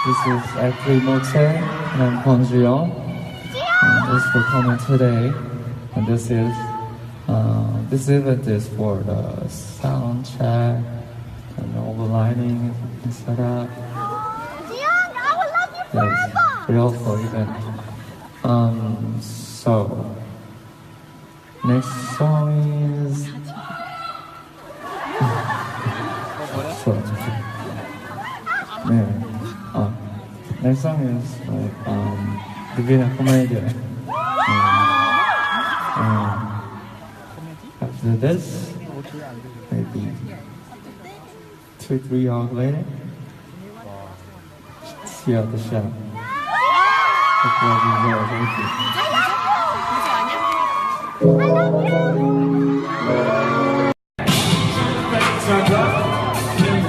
This is actually Motel, and I'm Kwon Ju-young. Thanks for coming today. And this event is for the sound check and all the lighting and setup. Yes, real for event. So next song is. Next song is Divina Commedia. After this, maybe 2-3 hours later, see you at the show. Hope you all enjoy.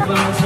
Thank you.